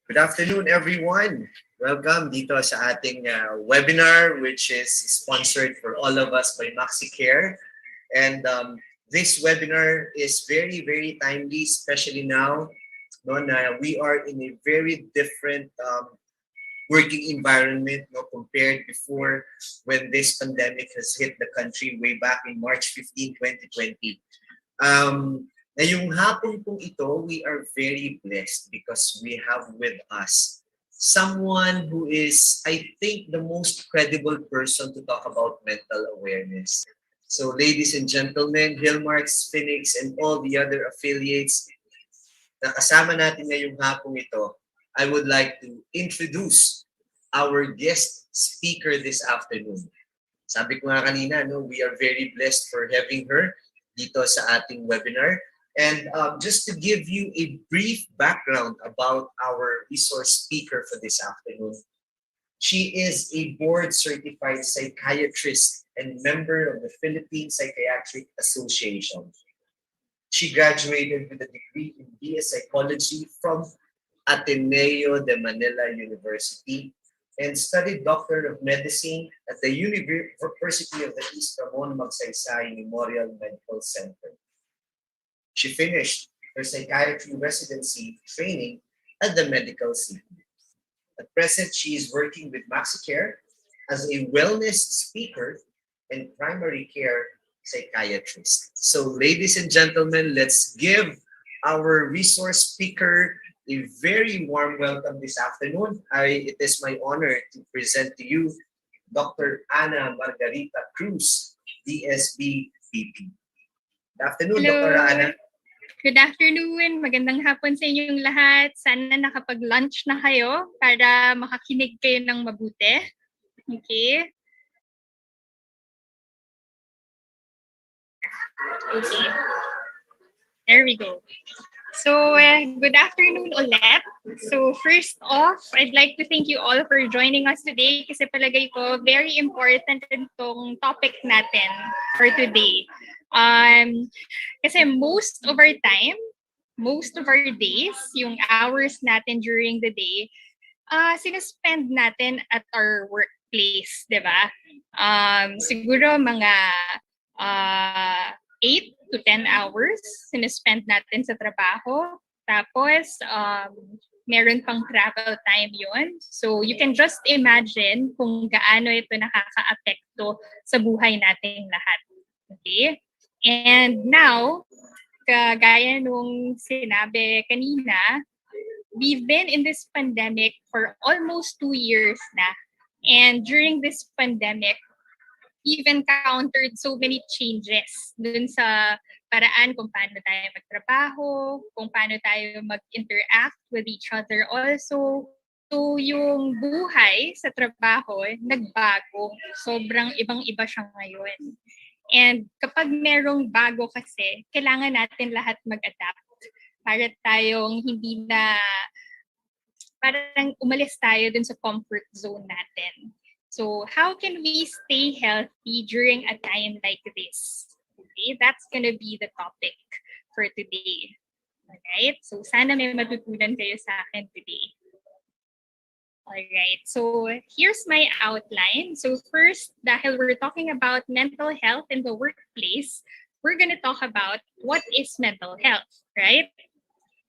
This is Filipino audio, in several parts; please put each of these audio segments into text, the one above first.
Good afternoon, everyone. Welcome dito sa ating webinar, which is sponsored for all of us by MaxiCare. And this webinar is very, very timely, especially now. No, na we are in a very different working environment, no, compared before when this pandemic has hit the country way back in March 15, 2020. Ngayong hapon pong ito, we are very blessed because we have with us someone who is, I think, the most credible person to talk about mental awareness. So ladies and gentlemen, Hillmarks, Phoenix, and all the other affiliates na kasama natin ngayong hapon ito, I would like to introduce our guest speaker this afternoon. Sabi ko nga kanina, no, we are very blessed for having her dito sa ating webinar. And just to give you a brief background about our resource speaker for this afternoon, she is a board-certified psychiatrist and member of the Philippine Psychiatric Association. She graduated with a degree in BS Psychology from Ateneo de Manila University and studied Doctor of Medicine at the University of the East Ramon Magsaysay Memorial Medical Center. She finished her psychiatry residency training at the Medical City. At present, she is working with MaxiCare as a wellness speaker and primary care psychiatrist. So, ladies and gentlemen, let's give our resource speaker a very warm welcome this afternoon. It is my honor to present to you Dr. Ana Margarita Cruz, DSB VP. Good afternoon, Hello. Dr. Ana. Good afternoon. Magandang hapon sa inyong lahat. Sana nakapag-lunch na kayo para makakinig kayo ng mabuti. Okay. Okay. There we go. So, good afternoon ulit. So, first off, I'd like to thank you all for joining us today kasi palagay ko very important itong topic natin for today. Kasi most of our time, most of our days, yung hours natin during the day, sinaspend natin at our workplace, di ba? Siguro mga 8 to 10 hours sinaspend natin sa trabaho. Tapos, meron pang travel time yon. So, you can just imagine kung gaano ito nakaka-apekto sa buhay nating lahat. Okay? And now, kagaya nung sinabi kanina, we've been in this pandemic for almost 2 years na. And during this pandemic, we've encountered so many changes dun sa paraan kung paano tayo magtrabaho, kung paano tayo mag-interact with each other also. So, yung buhay sa trabaho, nagbago. Sobrang ibang-iba siya ngayon. And kapag merong bago kasi, kailangan natin lahat mag-adapt para tayong hindi na, parang umalis tayo dun sa comfort zone natin. So how can we stay healthy during a time like this? Okay, that's gonna be the topic for today. Alright, so sana may matutunan kayo sa akin today. Alright, so here's my outline. So first, dahil we're talking about mental health in the workplace, we're gonna talk about what is mental health, right?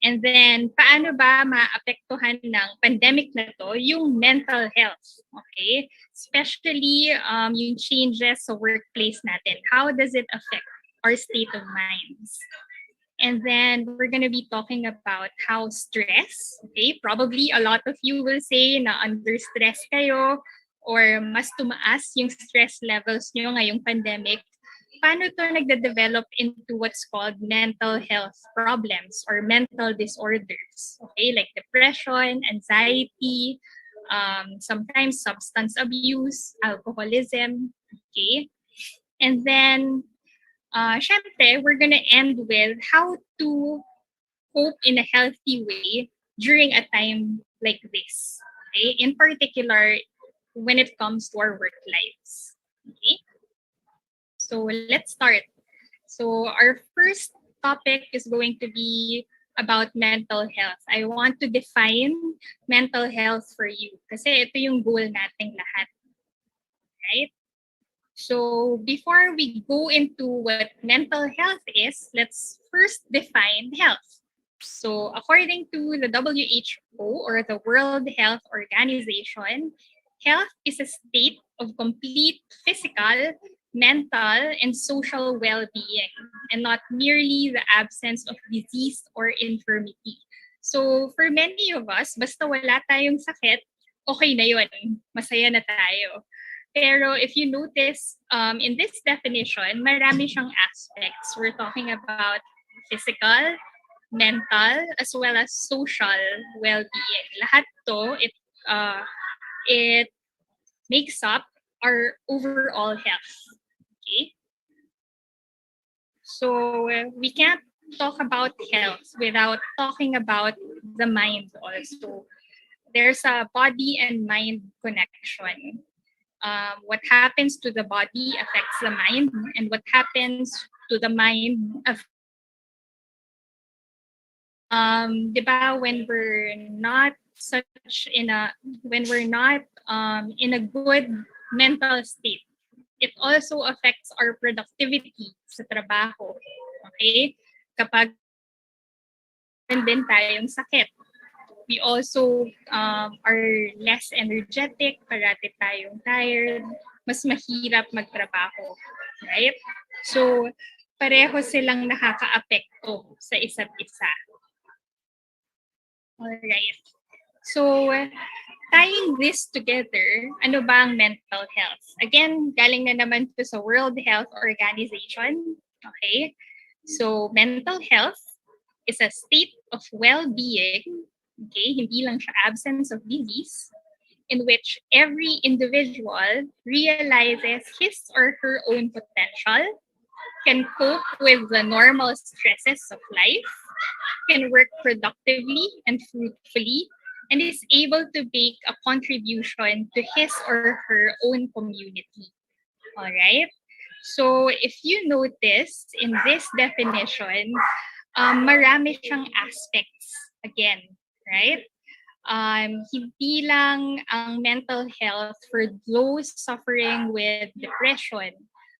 And then, paano ba maapektuhan ng pandemic na to yung mental health, okay? Especially yung changes sa workplace natin. How does it affect our state of minds? And then we're going to be talking about how stress, okay? Probably a lot of you will say na under stress kayo or mas tumaas yung stress levels nyo ngayong pandemic. Paano to nagde-develop into what's called mental health problems or mental disorders, okay? Like depression, anxiety, sometimes substance abuse, alcoholism, okay? And then, syempre, we're gonna end with how to cope in a healthy way during a time like this. Okay? In particular, when it comes to our work lives. Okay? So let's start. So our first topic is going to be about mental health. I want to define mental health for you. Kasi ito yung goal nating lahat. Right? So before we go into what mental health is, let's first define health. So according to the WHO or the World Health Organization, health is a state of complete physical, mental, and social well-being, and not merely the absence of disease or infirmity. So for many of us, basta wala tayong sakit, okay na yun. Masaya na tayo. Pero if you notice, in this definition, marami siyang aspects. We're talking about physical, mental, as well as social well-being. Lahat to, it makes up our overall health. Okay? So we can't talk about health without talking about the mind also. There's a body and mind connection. What happens to the body affects the mind, and what happens to the mind di ba, when we're not in a good mental state, it also affects our productivity sa trabaho. Okay? Kapag din tayong sakit, we also are less energetic, parati tayong tired, mas mahirap magtrabaho. Right? So, pareho silang nakaka-apekto sa isa't isa. Alright. So, tying this together, ano ba ang mental health? Again, galing na naman to sa World Health Organization. Okay? So, mental health is a state of well-being, okay, hindi lang siya absence of disease, in which every individual realizes his or her own potential, can cope with the normal stresses of life, can work productively and fruitfully, and is able to make a contribution to his or her own community. All right? So if you notice in this definition, marami siyang aspects again, right? Hindi lang ang mental health for those suffering with depression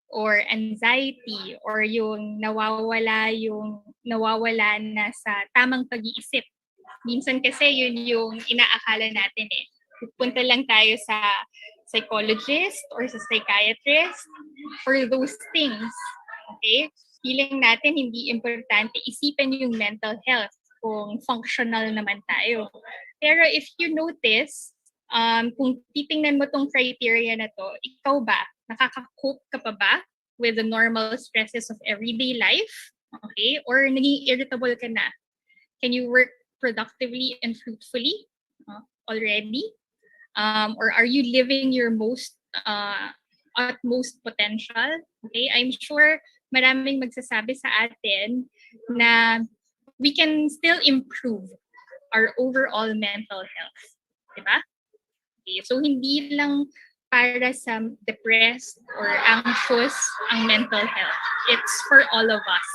or anxiety or yung nawawala na sa tamang pag-iisip. Minsan kasi yun yung inaakala natin eh. Pupunta lang tayo sa psychologist or sa psychiatrist for those things. Okay? Feeling natin hindi importante isipin yung mental health kung functional naman tayo. Pero if you notice, kung titingnan mo tong criteria na to, ikaw ba? Nakaka-cope ka pa ba with the normal stresses of everyday life? Okay? Or naging irritable ka na? Can you work productively and fruitfully already? Or are you living your utmost potential? Okay? I'm sure maraming magsasabi sa atin na we can still improve our overall mental health. Diba? Okay, so hindi lang para sa depressed or anxious ang mental health. It's for all of us.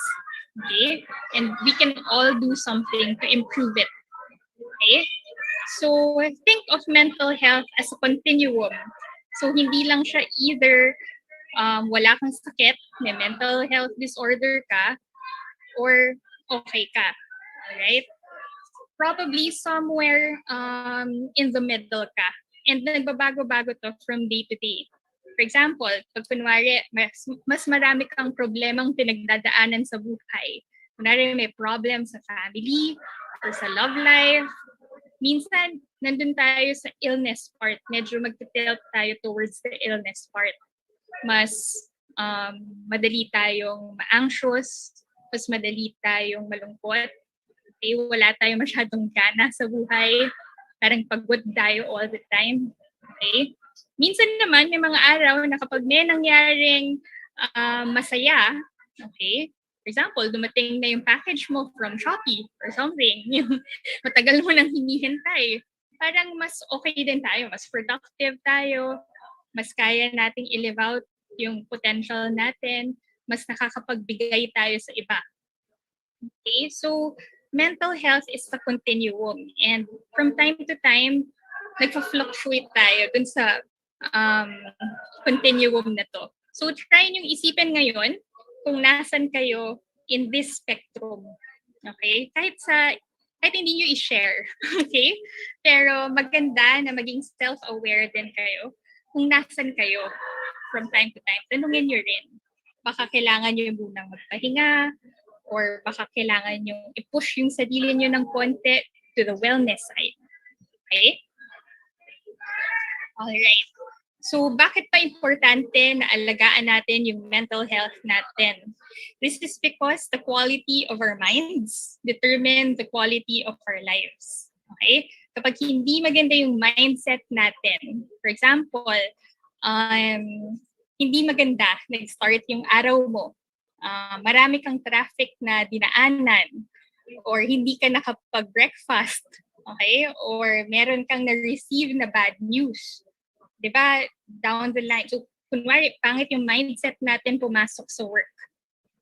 Okay? And we can all do something to improve it. Okay? So think of mental health as a continuum. So hindi lang siya either wala kang sakit, may mental health disorder ka, or okay ka. Alright? Probably somewhere in the middle ka. And nagbabago-bago to from day to day. For example, pag kunwari, mas marami kang problemang pinagdadaanan sa buhay. Kunwari may problem sa family or sa love life. Minsan, nandun tayo sa illness part. Medyo magtitilt tayo towards the illness part. Mas madali tayong ma-anxious, mas madali tayong malungkot. Okay, wala tayong masyadong gana sa buhay. Parang pagod tayo all the time. Okay? Minsan naman, may mga araw na kapag may nangyaring masaya, okay? For example, dumating na yung package mo from Shopee or something, yung matagal mo nang hinihintay. Parang mas okay din tayo, mas productive tayo, mas kaya nating i-live out yung potential natin, mas nakakapagbigay tayo sa iba. Okay? So, mental health is a continuum. And from time to time, nagpa-fluctuate tayo dun sa um, continuum na to. So try niyong isipin ngayon kung nasan kayo in this spectrum. Okay? Kahit hindi niyo i-share. Okay? Pero maganda na maging self-aware din kayo kung nasan kayo from time to time. Tanungin niyo rin. Baka kailangan niyo munang magpahinga or baka kailangan niyo i-push yung sarili niyo ng konti to the wellness side. Okay? Alright. So, bakit pa importante na alagaan natin yung mental health natin? This is because the quality of our minds determine the quality of our lives. Okay? Kapag hindi maganda yung mindset natin, for example, hindi maganda, nag-start yung araw mo, marami kang traffic na dinaanan, or hindi ka nakapag-breakfast, okay? Or meron kang na-receive na bad news. Diba? Down the line. So, kunwari, pangit yung mindset natin pumasok sa work.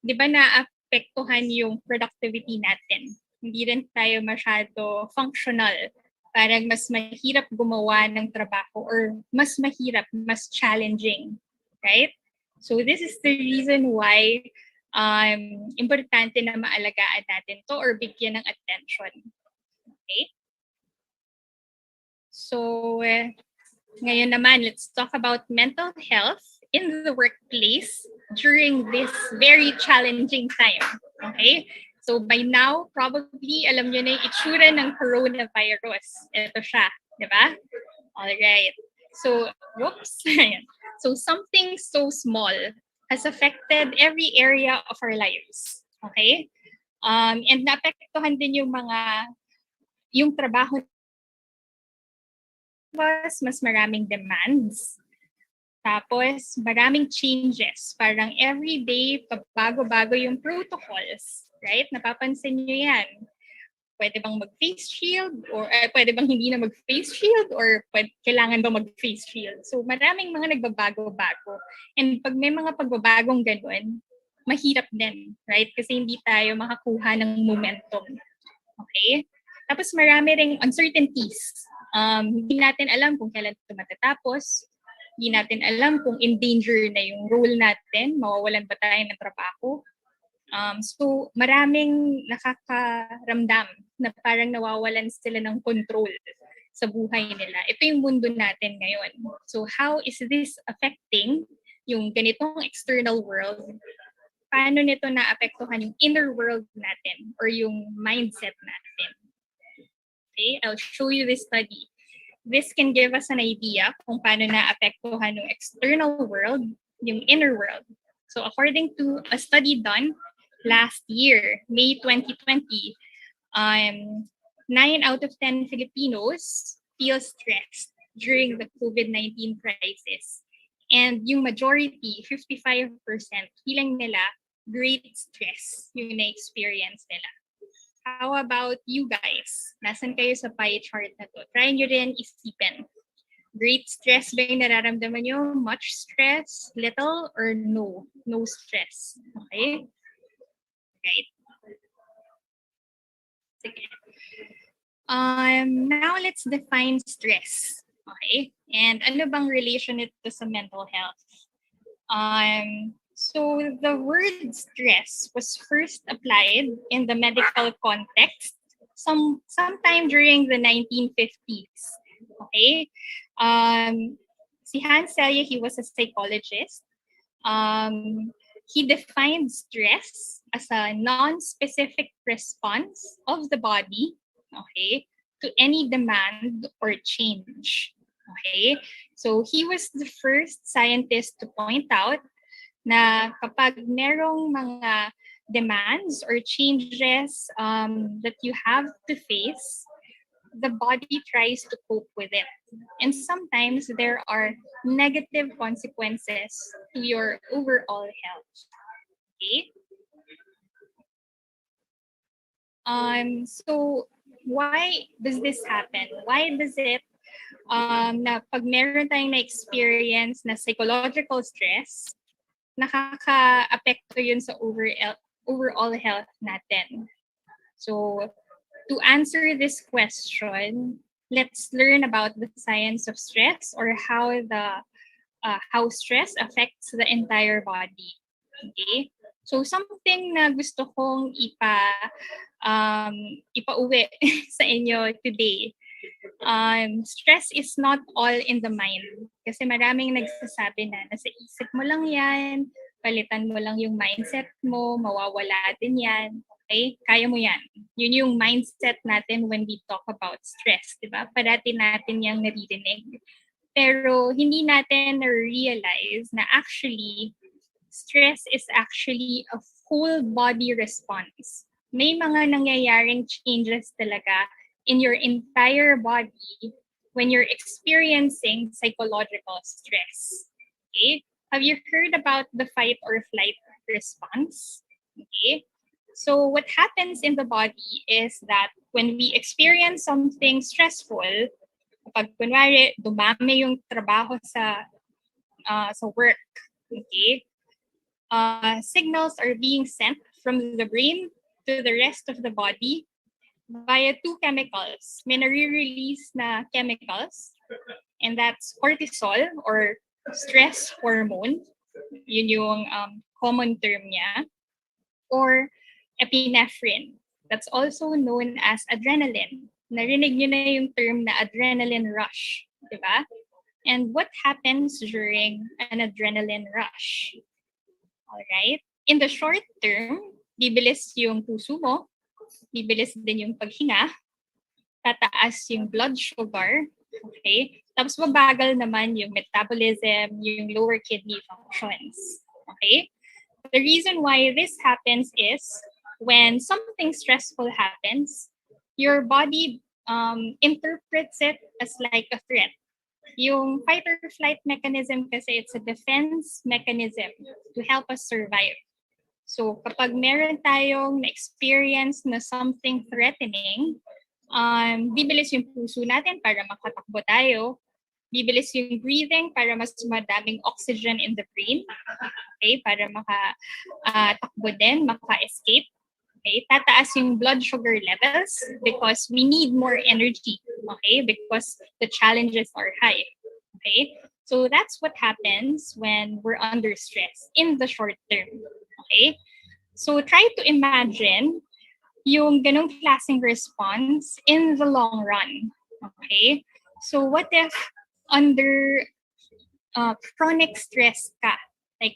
Diba naapektuhan yung productivity natin? Hindi rin tayo masyado functional. Parang mas mahirap gumawa ng trabaho or mas mahirap, mas challenging. Right? So, this is the reason why importante na maalagaan natin to or bigyan ng attention. Okay? So, ngayon naman, let's talk about mental health in the workplace during this very challenging time. Okay? So by now, probably alam nyo na yung itsura ng coronavirus. Ito siya, di ba? Alright. So, whoops. So something so small has affected every area of our lives. Okay? And naapektuhan din yung trabaho mas maraming demands. Tapos, maraming changes. Parang everyday, bago-bago yung protocols. Right? Napapansin nyo yan. Pwede bang mag-face shield? Or pwede bang hindi na mag-face shield? Or kailangan ba mag-face shield? So, maraming mga nagbabago-bago. And pag may mga pagbabagong ganun, mahirap din. Right? Kasi hindi tayo makakuha ng momentum. Okay? Tapos marami ring uncertainties. Hindi natin alam kung kailan ito matatapos. Hindi natin alam kung in danger na yung role natin. Mawawalan ba tayo ng trabaho? So maraming nakakaramdam na parang nawawalan sila ng control sa buhay nila. Ito yung mundo natin ngayon. So how is this affecting yung ganitong external world? Paano nito naapektuhan yung inner world natin or yung mindset natin? Okay, I'll show you this study. This can give us an idea kung paano naapektuhan yung external world, yung inner world. So according to a study done last year, May 2020, 9 out of 10 Filipinos feel stressed during the COVID-19 crisis. And yung majority, 55%, feeling nila great stress yung na-experience nila. How about you guys? Nasaan kayo sa pie chart na to? Try nyo rin isipin. Great stress ba yung nararamdaman nyo? Much stress? Little? Or no? No stress. Okay? Right. Sige. Now let's define stress. Okay? And ano bang relation nito sa mental health? So the word stress was first applied in the medical context sometime during the 1950s. Okay? Si Hans Selye, he was a psychologist. He defined stress as a non-specific response of the body, okay, to any demand or change. Okay? So he was the first scientist to point out na kapag merong mga demands or changes that you have to face, the body tries to cope with it. And sometimes there are negative consequences to your overall health. Okay? So why does this happen? Why does it na pag meron tayong na-experience na psychological stress, nakaka-apekto yun sa overall health natin? So to answer this question, let's learn about the science of stress or how stress affects the entire body. Okay? So something na gusto kong ipauwi sa inyo today. Stress is not all in the mind. Kasi maraming nagsasabi na nasa isip mo lang yan, palitan mo lang yung mindset mo, mawawala din yan. Okay? Kaya mo yan. Yun yung mindset natin when we talk about stress, di ba? Parati natin yung naririnig. Pero hindi natin na-realize na actually, stress is actually a full body response. May mga nangyayaring changes talaga in your entire body when you're experiencing psychological stress. Okay? Have you heard about the fight or flight response? Okay? So what happens in the body is that when we experience something stressful, kapag kunwari dumami yung trabaho sa work, okay? Signals are being sent from the brain to the rest of the body via two chemicals. May nare-release na chemicals, and that's cortisol or stress hormone. Yun yung common term niya. Or epinephrine. That's also known as adrenaline. Narinig nyo na yung term na adrenaline rush, di ba? And what happens during an adrenaline rush? Alright? In the short term, bibilis yung puso mo, bibilis din yung paghinga, tataas yung blood sugar, okay? Tapos mabagal naman yung metabolism, yung lower kidney functions, okay? The reason why this happens is when something stressful happens, your body interprets it as like a threat. Yung fight or flight mechanism kasi it's a defense mechanism to help us survive. So kapag meron tayong na-experience na something threatening, bibilis yung puso natin para makatakbo tayo. Bibilis yung breathing para mas madaming oxygen in the brain. Okay, para makatakbo din, maka-escape. Okay, tataas yung blood sugar levels because we need more energy. Okay, because the challenges are high. Okay, so that's what happens when we're under stress in the short term. Okay, so try to imagine yung ganong klaseng response in the long run. Okay, so what if under chronic stress ka? Like,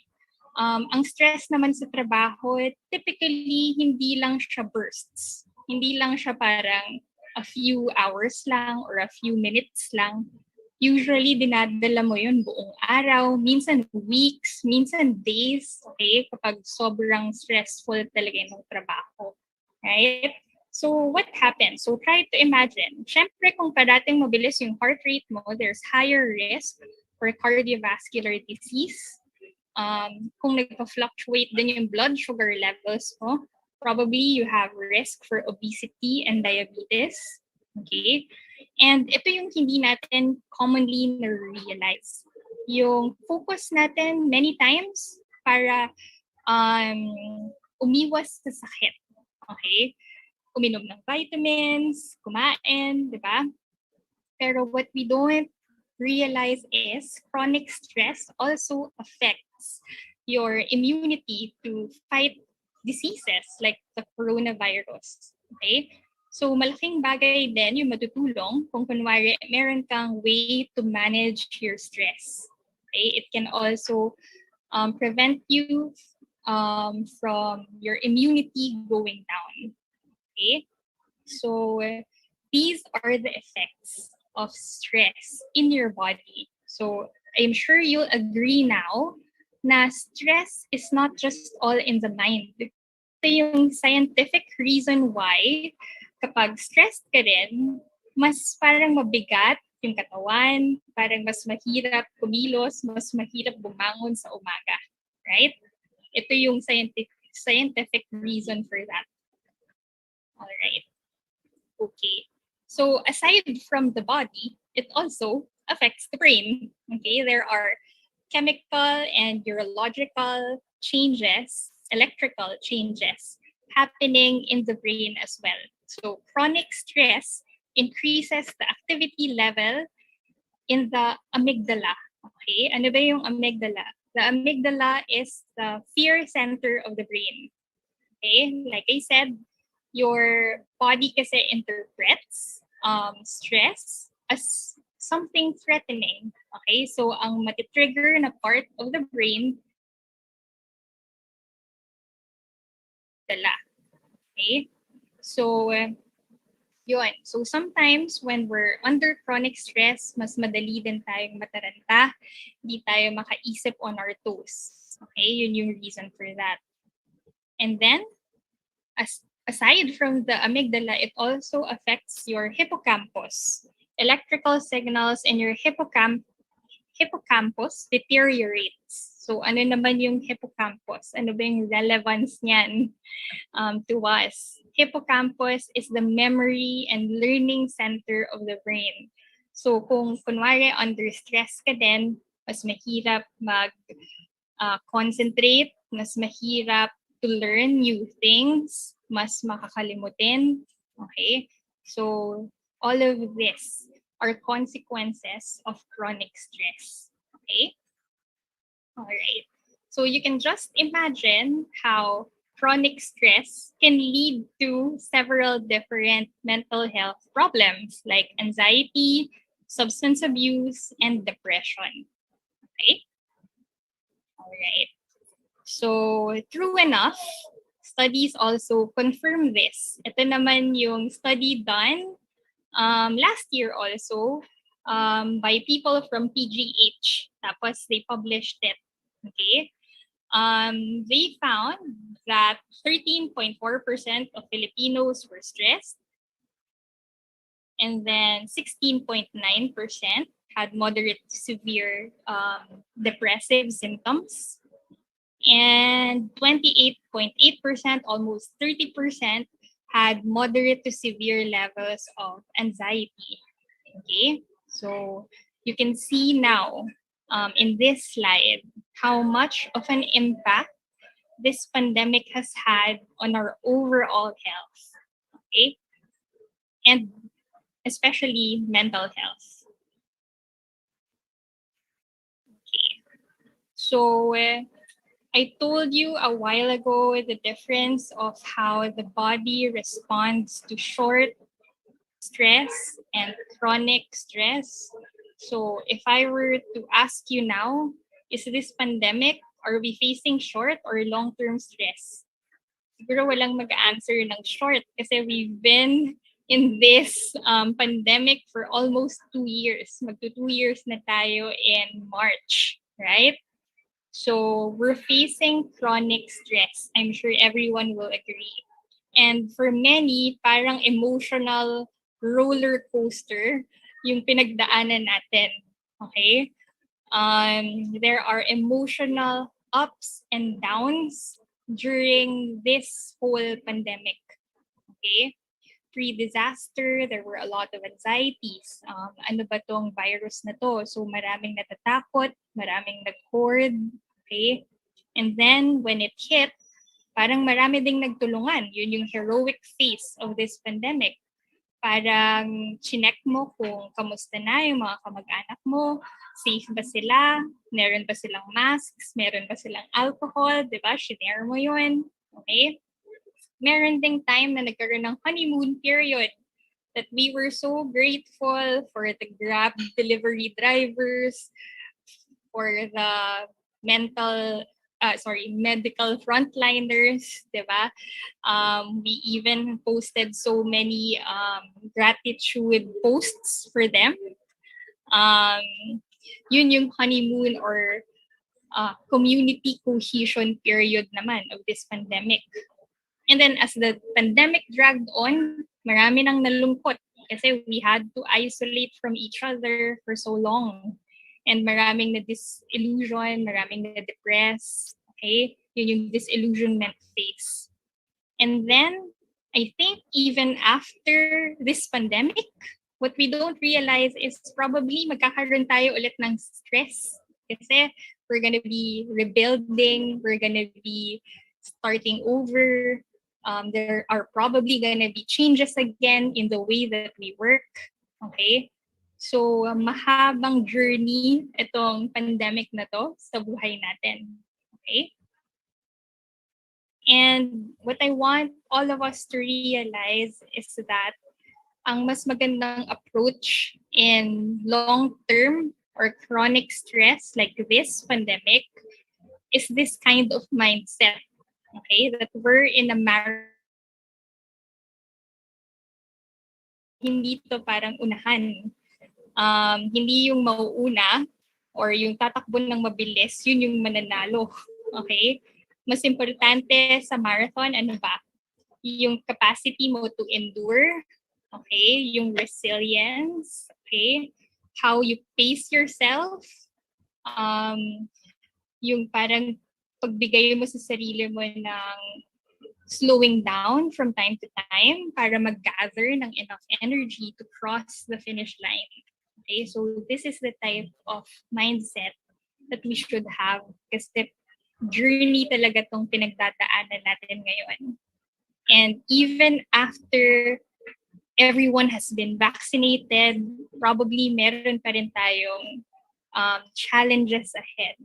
ang stress naman sa trabaho, typically, hindi lang siya bursts. Hindi lang siya parang a few hours lang or a few minutes lang. Usually, dinadala mo yun buong araw, minsan weeks, minsan days, okay? Kapag sobrang stressful talaga yung trabaho. Right? So, what happens? So, try to imagine. Siyempre, kung parating mabilis yung heart rate mo, there's higher risk for cardiovascular disease. Kung nagpa-fluctuate din yung blood sugar levels mo, probably you have risk for obesity and diabetes. Okay? And ito yung hindi natin commonly na-realize. Yung focus natin many times para umiwas sa sakit. Okay? Uminom ng vitamins, kumain, di ba? Pero what we don't realize is chronic stress also affects your immunity to fight diseases like the coronavirus. Okay? So malaking bagay din yung matutulong kung kunwari meron kang way to manage your stress. Okay? It can also prevent you from your immunity going down. Okay? So these are the effects of stress in your body. So I'm sure you'll agree now na stress is not just all in the mind. Ito yung scientific reason why kapag stressed ka rin, mas parang mabigat yung katawan, parang mas mahirap kumilos, mas mahirap bumangon sa umaga. Right? Ito yung scientific reason for that. All right. Okay. So aside from the body, it also affects the brain. Okay. There are chemical and neurological changes, electrical changes happening in the brain as well. So chronic stress increases the activity level in the amygdala. Okay, ano ba yung amygdala? The amygdala is the fear center of the brain. Okay, like I said, your body kasi interprets stress as something threatening. Okay, so ang matitrigger na part of the brain, dala. Okay, so yun. So sometimes when we're under chronic stress, mas madali din tayong mataranta, hindi tayo makaisip on our toes. Okay, yun yung reason for that. And then, aside from the amygdala, it also affects your hippocampus. Electrical signals in your hippocampus deteriorates. So ano naman yung hippocampus? Ano ba yung relevance niyan to us? Hippocampus is the memory and learning center of the brain. So kung kunwari under stress ka din, mas mahirap mag-concentrate, mas mahirap to learn new things, mas makakalimutin. Okay? So all of this are consequences of chronic stress. Okay? All right. So you can just imagine how chronic stress can lead to several different mental health problems like anxiety, substance abuse, and depression. Okay? All right. So true enough, studies also confirm this. Ito naman yung study done last year also by people from PGH. Tapos they published it. Okay. They found that 13.4% of Filipinos were stressed, and then 16.9% had moderate to severe depressive symptoms, and 28.8%, almost 30%, had moderate to severe levels of anxiety. Okay, so you can see now in this slide how much of an impact this pandemic has had on our overall health, okay? And especially mental health. Okay. So I told you a while ago the difference of how the body responds to short stress and chronic stress. So if I were to ask you now, is this pandemic, are we facing short or long-term stress? Siguro walang mag-answer ng short kasi we've been in this pandemic for almost 2 years. Magto 2 years na tayo in March, right? So we're facing chronic stress. I'm sure everyone will agree. And for many, parang emotional roller coaster yung pinagdaanan natin. Okay? There are emotional ups and downs during this whole pandemic. Okay? Pre-disaster, there were a lot of anxieties. Ano ba tong virus na to? So maraming natatakot, maraming nag-hoard. Okay? And then when it hit, parang marami ding nagtulungan. Yun yung heroic phase of this pandemic. Parang chinek mo kung kamusta na yung mga kamag-anak mo, safe ba sila, meron ba silang masks, meron ba silang alcohol, di ba? Shinare mo yun. Okay? Meron ding time na nagkaroon ng honeymoon period that we were so grateful for the Grab delivery drivers, for the medical frontliners, diba? We even posted so many gratitude posts for them. Yun yung honeymoon or community cohesion period naman of this pandemic. And then as the pandemic dragged on, marami nang nalungkot kasi we had to isolate from each other for so long. And maraming na-disillusion, maraming na-depress. Okay? Yun yung disillusionment phase. And then, I think even after this pandemic, what we don't realize is probably magkakaroon tayo ulit ng stress. Kasi we're gonna be rebuilding, we're gonna be starting over. There are probably gonna be changes again in the way that we work. Okay? So, mahabang journey itong pandemic na to sa buhay natin. Okay? And what I want all of us to realize is that ang mas magandang approach in long-term or chronic stress like this pandemic is this kind of mindset. Okay? That we're in a hindi to parang unahan. Hindi yung mauuna or yung tatakbo ng mabilis, yun yung mananalo. Okay? Mas importante sa marathon, ano ba? Yung capacity mo to endure, okay? Yung resilience, okay? How you pace yourself, yung parang pagbigay mo sa sarili mo ng slowing down from time to time para mag-gather ng enough energy to cross the finish line. Okay, so this is the type of mindset that we should have kasi journey talaga tong pinagdadaanan natin ngayon. And even after everyone has been vaccinated, probably meron pa rin tayong challenges ahead.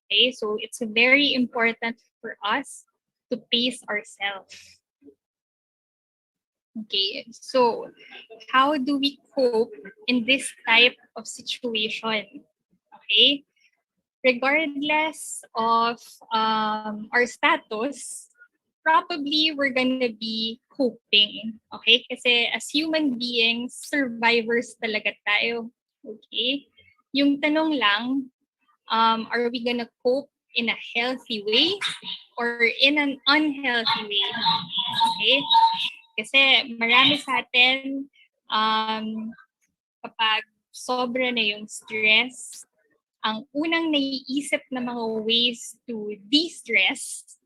Okay, so it's very important for us to pace ourselves. Okay, so how do we cope in this type of situation? Okay, regardless of our status, probably we're gonna be coping. Okay, kasi as human beings, survivors talaga tayo. Okay, yung tanong lang, are we gonna cope in a healthy way or in an unhealthy way? Okay? Kasi marami sa atin, kapag sobra na yung stress, ang unang naiisip na mga ways to de-stress,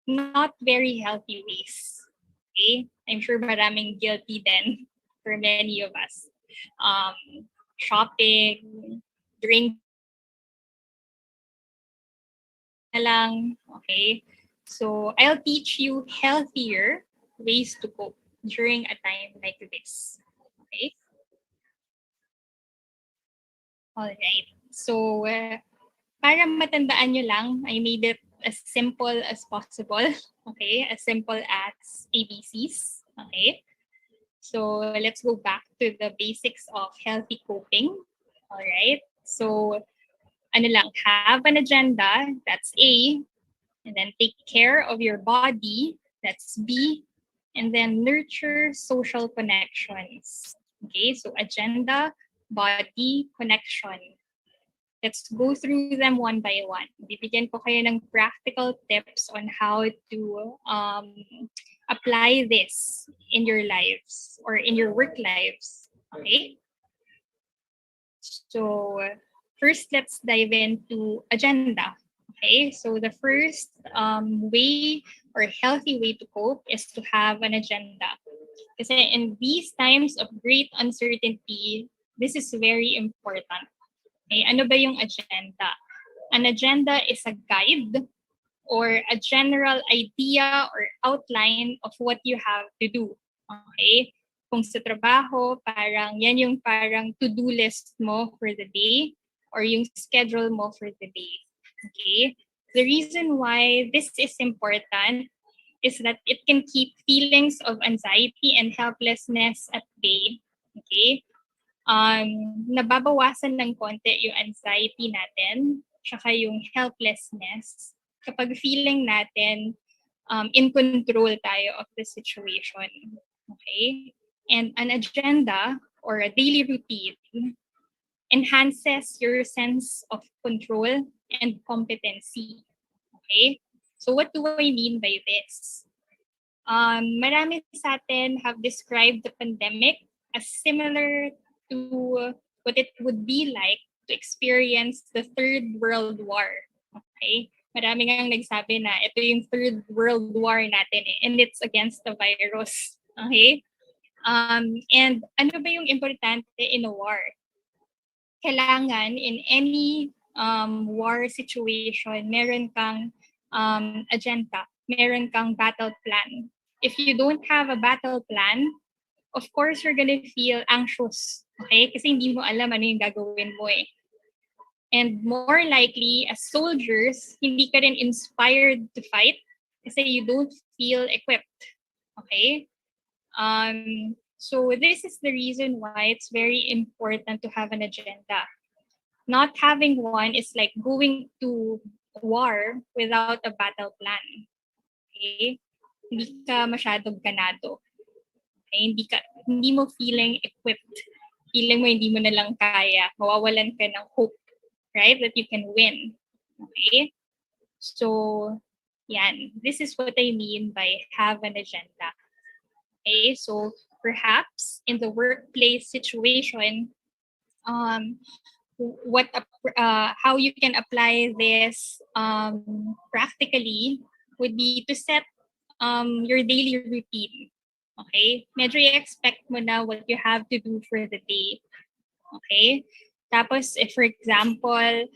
not very healthy ways. Okay? I'm sure maraming guilty din for many of us. Shopping, drinking, na lang, okay? So, I'll teach you healthier ways to cope during a time like this. Okay? Alright. So, para matandaan nyo lang, I made it as simple as possible. Okay? As simple as ABCs. Okay? So, let's go back to the basics of healthy coping. Alright? So, ano lang, have an agenda, that's A, and then take care of your body, that's B, and then nurture social connections. Okay, so agenda, body, connection. Let's go through them one by one. Bibigyan ko kayo ng practical tips on how to apply this in your lives or in your work lives. Okay? So, first, let's dive into agenda. Okay, so the first way or healthy way to cope is to have an agenda. Kasi in these times of great uncertainty, this is very important. Okay, ano ba yung agenda? An agenda is a guide or a general idea or outline of what you have to do. Okay? Kung sa trabaho, parang yan yung parang to-do list mo for the day or yung schedule mo for the day. Okay? The reason why this is important is that it can keep feelings of anxiety and helplessness at bay. Okay? Nababawasan ng konti yung anxiety natin, tsaka yung helplessness kapag feeling natin in control tayo of the situation. Okay? And an agenda or a daily routine enhances your sense of control and competency. Okay? So what do I mean by this? Marami sa atin have described the pandemic as similar to what it would be like to experience the Third World War. Okay? Marami nga nagsabi na ito yung Third World War natin and it's against the virus. Okay? And ano ba yung importante in a war? Kailangan in any war situation, meron kang agenda, meron kang battle plan. If you don't have a battle plan, of course, you're gonna feel anxious. Okay? Kasi hindi mo alam ano yung gagawin mo eh. And more likely, as soldiers, hindi ka rin inspired to fight kasi you don't feel equipped. Okay? So this is the reason why it's very important to have an agenda. Not having one is like going to war without a battle plan. Okay? Hindi ka masyadong ganado. Okay? Hindi mo feeling equipped. Feeling mo hindi mo na lang kaya. Mawawalan ka ng hope, right? That you can win. Okay? So, yan. This is what I mean by have an agenda. Okay? So, perhaps in the workplace situation, how you can apply this practically would be to set your daily routine. Okay? Medyo i-expect mo na what you have to do for the day. Okay? Tapos, if for example,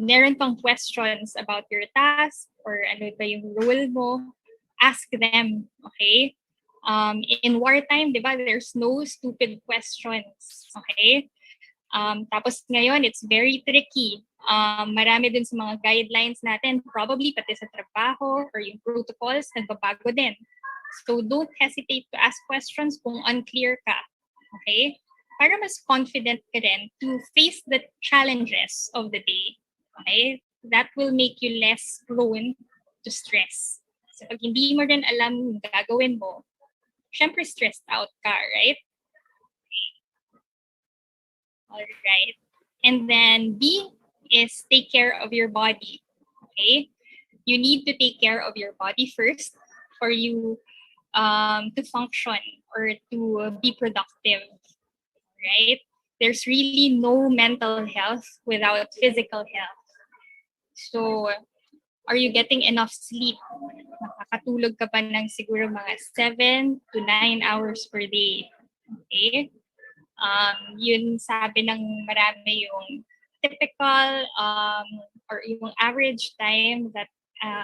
meron pang questions about your task or ano ba yung role mo, ask them. Okay? In wartime, di ba, there's no stupid questions. Okay? Tapos ngayon, it's very tricky. Marami din sa mga guidelines natin, probably pati sa trabaho or yung protocols, nagbabago din. So don't hesitate to ask questions kung unclear ka. Okay? Para mas confident ka din to face the challenges of the day. Okay? That will make you less prone to stress. So pag hindi mo rin alam yung gagawin mo, syempre stressed out ka, right? All right. And then B is take care of your body. Okay? You need to take care of your body first for you to function or to be productive. Right? There's really no mental health without physical health. So, are you getting enough sleep? Nakakatulog ka ba ng siguro mga 7 to 9 hours per day? Okay? Yun sabi ng marami yung typical or yung average time that a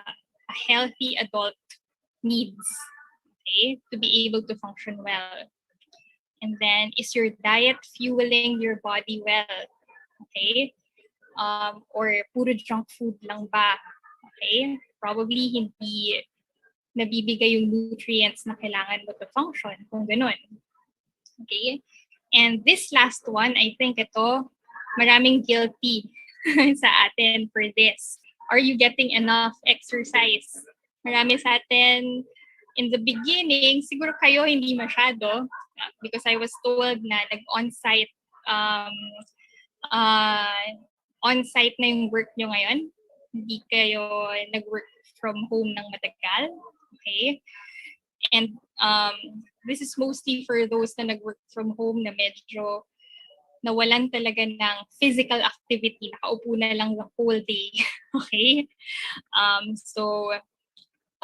healthy adult needs, okay, to be able to function well. And then, is your diet fueling your body well? Okay? Or puro junk food lang ba? Okay? Probably hindi nabibigay yung nutrients na kailangan mo to function kung ganun. Okay? And this last one, I think ito, maraming guilty sa atin for this. Are you getting enough exercise? Marami sa atin, in the beginning, siguro kayo hindi masyado because I was told na nag-on-site on-site na yung work nyo ngayon. Hindi kayo nag-work from home ng matagal. Okay? And this is mostly for those na nag-work from home na medyo nawalan talaga ng physical activity. Nakaupo na lang the whole day. Okay? So,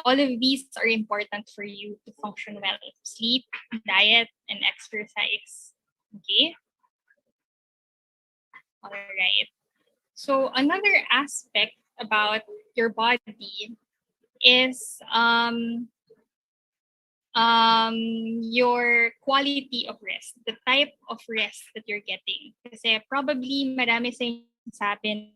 all of these are important for you to function well. Sleep, diet, and exercise. Okay? All right. So, another aspect about your body is your quality of rest, the type of rest that you're getting. Kasi probably marami sa inyo sabi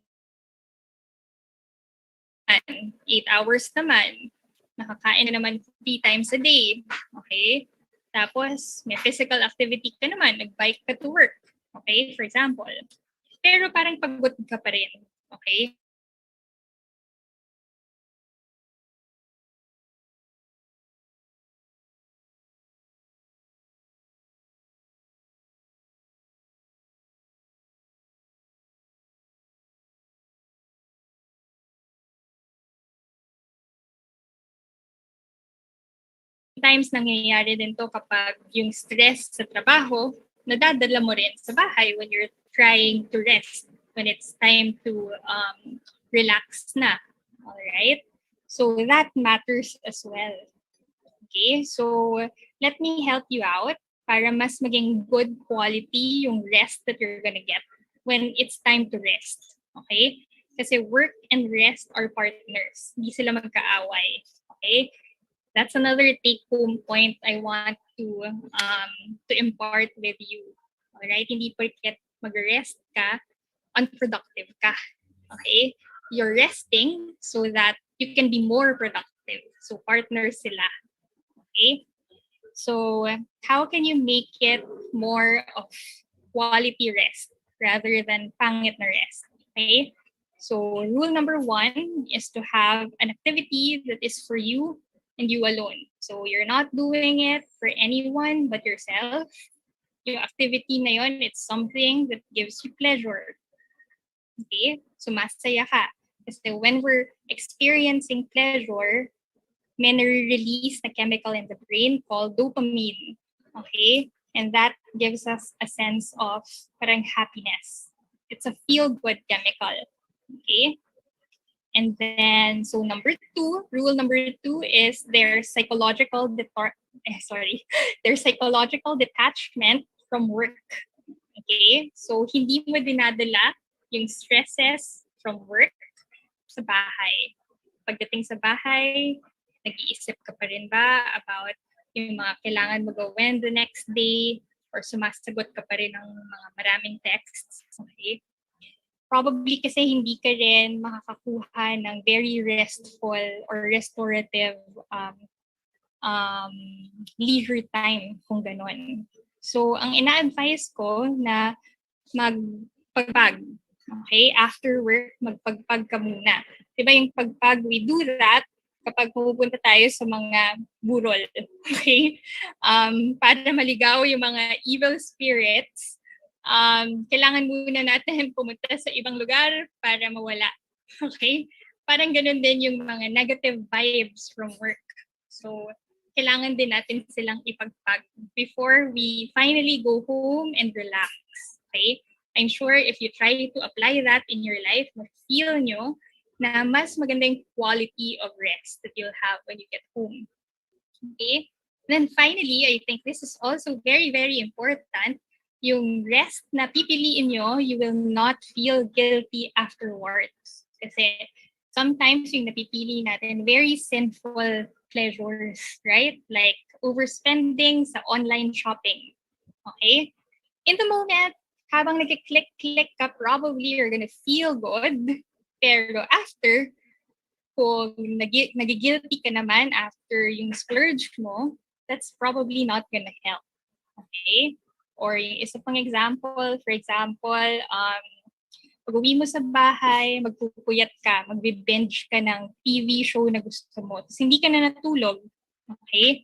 8 hours naman, nakakain na naman 3 times a day, okay? Tapos may physical activity ka naman, nag-bike ka to work, okay, for example. Pero parang pagod ka pa rin, okay? Times nangyayari din to kapag yung stress sa trabaho, nadadala mo rin sa bahay when you're trying to rest, when it's time to relax na. Alright? So that matters as well. Okay? So let me help you out para mas maging good quality yung rest that you're gonna get when it's time to rest. Okay? Kasi work and rest are partners. Hindi sila magkaaway. Okay? That's another take-home point I want to impart with you. Alright? Hindi porket mag-rest ka, unproductive ka. Okay? You're resting so that you can be more productive. So partners sila. Okay? So how can you make it more of quality rest rather than pangit na rest? Okay? So rule number 1 is to have an activity that is for you and you alone. So you're not doing it for anyone but yourself. Yung activity na yun, it's something that gives you pleasure. Okay? So masaya ka. Kasi when we're experiencing pleasure, may nare-release na chemical in the brain called dopamine. Okay? And that gives us a sense of parang happiness. It's a feel-good chemical. Okay? And then, so rule number 2 is their psychological their psychological detachment from work. Okay? So, hindi mo dinadala yung stresses from work sa bahay. Pagdating sa bahay, nag-iisip ka pa rin ba about yung mga kailangan mo gawin the next day or sumasagot ka pa rin ng mga maraming texts. Okay? Probably kasi hindi ka rin makakakuha ng very restful or restorative leisure time kung ganon. So, ang ina-advise ko na magpagpag. Okay? After work, magpagpag ka muna. Diba yung pagpag, we do that kapag pupunta tayo sa mga burol. Okay? Para maligaw yung mga evil spirits, kailangan muna natin pumunta sa ibang lugar para mawala. Okay? Parang ganun din yung mga negative vibes from work. So, kailangan din natin silang ipagpag before we finally go home and relax. Okay? I'm sure if you try to apply that in your life, ma-feel nyo na mas maganda yung quality of rest that you'll have when you get home. Okay? Then finally, I think this is also very, very important. Yung rest na pipiliin nyo, you will not feel guilty afterwards. Kasi sometimes yung napipili natin, very sinful pleasures, right? Like overspending sa online shopping. Okay? In the moment, habang nag-click ka, probably you're gonna feel good. Pero after, kung nagigilty ka naman after yung splurge mo, that's probably not gonna help. Okay? Or yung isa pang example, for example, pag-uwi mo sa bahay, magpupuyat ka, magbe-binge ka ng TV show na gusto mo. Tapos hindi ka na natulog. Okay?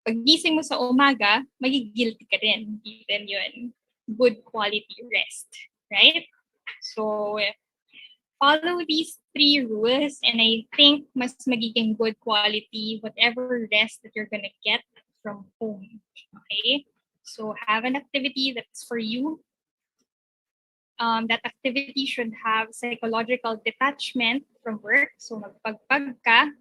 Pag-gising mo sa umaga, magigilty ka rin. Even yun. Good quality rest. Right? So, follow these 3 rules and I think mas magiging good quality whatever rest that you're gonna get from home. Okay? So have an activity that's for you. That activity should have psychological detachment from work. So magpagpag ka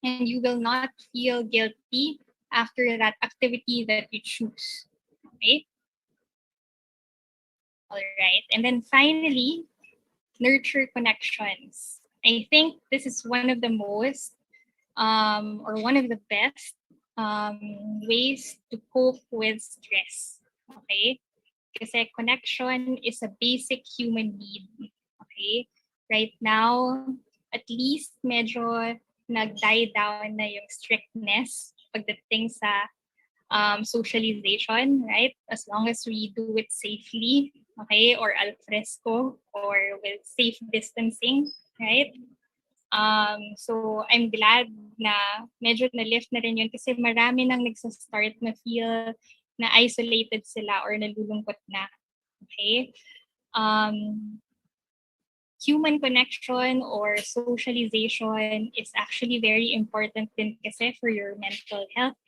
and you will not feel guilty after that activity that you choose. Okay? All right. And then finally, nurture connections. I think this is one of the most or one of the best ways to cope with stress. Okay? Kasi connection is a basic human need. Okay? Right now, at least medyo nag-die down na yung strictness pagdating sa socialization, right? As long as we do it safely, okay? Or al fresco, or with safe distancing, right? So I'm glad na medyo na-lift na rin yun kasi marami nang nagsastart na feel na isolated sila or nalulungkot na. Okay? Human connection or socialization is actually very important din kasi for your mental health.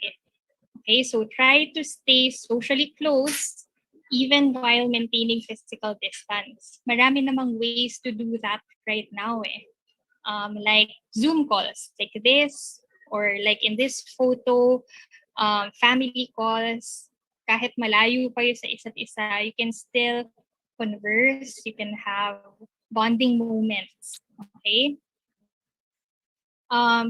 Okay? So try to stay socially close even while maintaining physical distance. Marami namang ways to do that right now eh. Like Zoom calls, like this, or like in this photo, family calls, kahit malayo kayo sa isa't isa, you can still converse, you can have bonding moments, okay?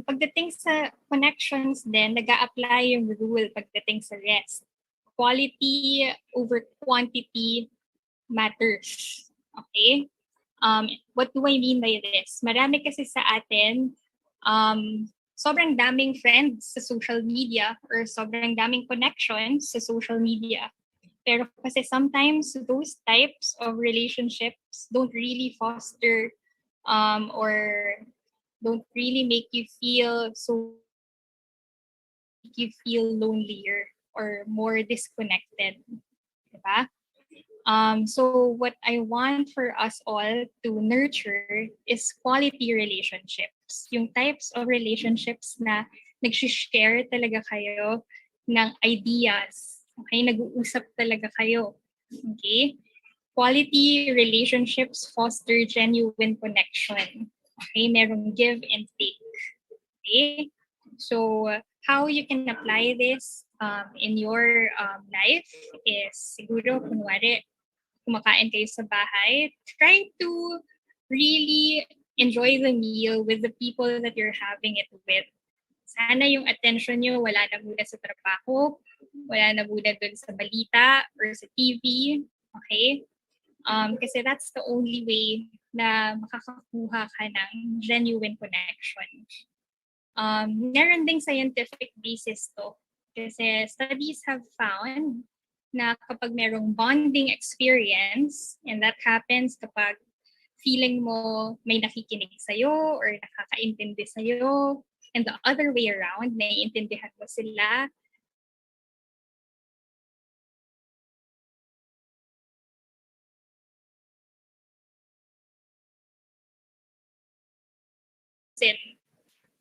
Pagdating sa connections din, nag-a-apply yung rule pagdating sa rest. Quality over quantity matters. Okay? What do I mean by this? Marami kasi sa atin, sobrang daming friends sa social media or sobrang daming connections sa social media. Pero kasi sometimes those types of relationships don't really foster or don't really make you feel lonelier or more disconnected. Diba? So what I want for us all to nurture is quality relationships. Yung types of relationships na nag-share talaga kayo ng ideas. Okay? Nag-uusap talaga kayo. Okay? Quality relationships foster genuine connection. Okay? Merong give and take. Okay? So how you can apply this in your life is siguro kunwari kumakain kayo sa bahay, try to really enjoy the meal with the people that you're having it with. Sana yung attention nyo wala na muna sa trabaho, wala na muna dun sa balita or sa TV. Okay? Kasi that's the only way na makakakuha ka ng genuine connection. Meron ding scientific basis to. Kasi studies have found na kapag merong bonding experience, and that happens kapag feeling mo may nakikinig sa'yo or nakakaintindi sa'yo, and the other way around, naiintindihan mo sila,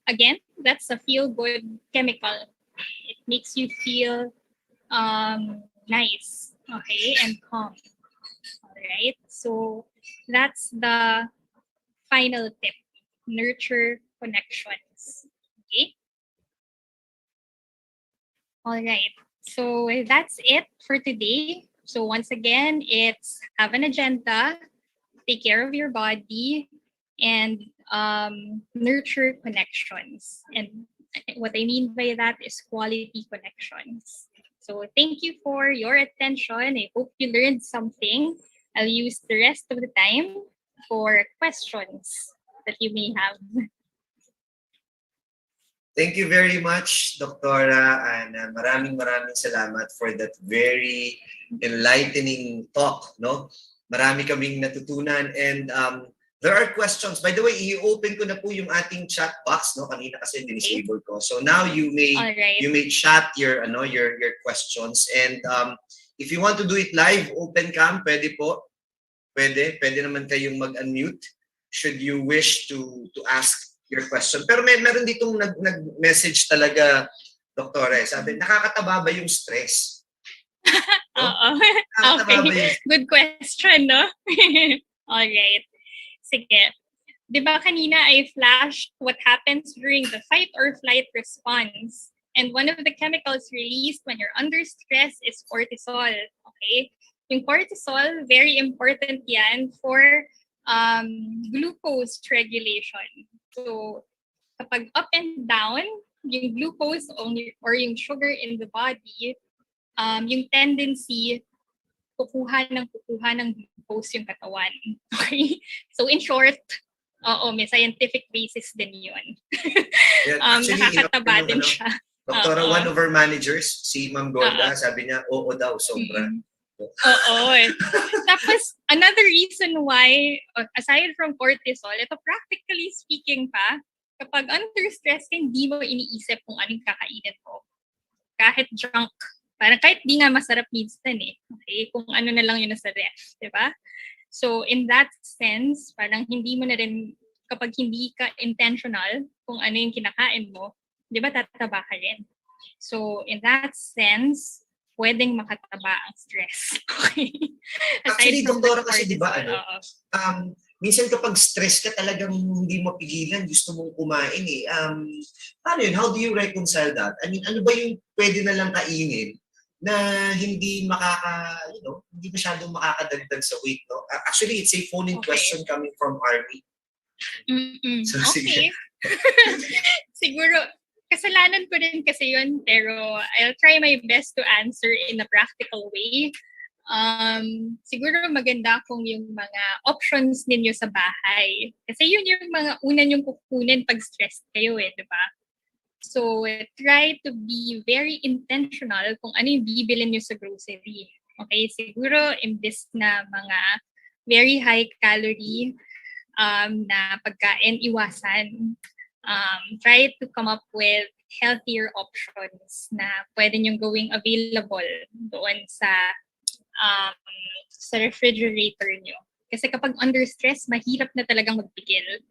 again, that's a feel-good chemical. It makes you feel nice, okay, and calm. All right. So that's the final tip. Nurture connections. Okay. All right. So that's it for today. So once again, it's have an agenda, take care of your body, and nurture connections. And what I mean by that is quality connections. So thank you for your attention. I hope you learned something. I'll use the rest of the time for questions that you may have. Thank you very much, Doktora, and maraming salamat for that very enlightening talk. No, marami kaming natutunan, and there are questions. By the way, i-open ko na po yung ating chat box. No, kanina kasi disable ko. So now you may chat your questions, and if you want to do it live, open cam, pwede po. Pwede naman kayong mag-unmute should you wish to ask your question. Pero meron ditong nag-message talaga, Doktora. Sabi, nakakataba ba yung stress? Oo. Okay. Good question, no? Alright. Sige. Di ba kanina I flashed what happens during the fight or flight response? And one of the chemicals released when you're under stress is cortisol. Okay? Yung cortisol, very important yan for glucose regulation. So, kapag up and down, yung glucose or yung sugar in the body, yung tendency, kukuha ng glucose yung katawan. Okay? So, in short, may scientific basis din yun. Nakakataba din siya. Doktora, one of our managers, si Ma'am Gorda, sabi niya, oo daw, sobra. Oo. Tapos, another reason why, aside from cortisol, ito practically speaking pa, kapag under stress ka, hindi mo iniisip kung anong kakainin mo. Kahit junk. Parang kahit di nga masarap minsan eh. Okay? Kung ano na lang yun nasa ref. Diba? So, in that sense, parang hindi mo na rin, kapag hindi ka intentional kung ano yung kinakain mo, di ba tataba ka rin? So, in that sense, pwedeng makataba ang stress. Okay? Actually, Doktora, kasi di ba, minsan kapag stress ka talagang hindi mapigilan, gusto mong kumain eh. Paano yun? How do you reconcile that? I mean, ano ba yung pwede na lang kainin na hindi hindi masyadong makakadagdag sa weight, no? Actually, it's a phone-in question coming from Army. So, Okay. sige. Siguro, kasalanan ko rin kasi yun, pero I'll try my best to answer in a practical way. Siguro maganda kung yung mga options ninyo sa bahay. Kasi yun yung mga una nyong kukunin pag stressed kayo di ba? So, try to be very intentional kung ano yung bibilin nyo sa grocery. Okay, siguro imbis na mga very high calorie na pagkain, iwasan. Try to come up with healthier options na pwede nyong gawing available doon um, sa refrigerator nyo. Kasi kapag under stress, mahirap na talagang magpigil.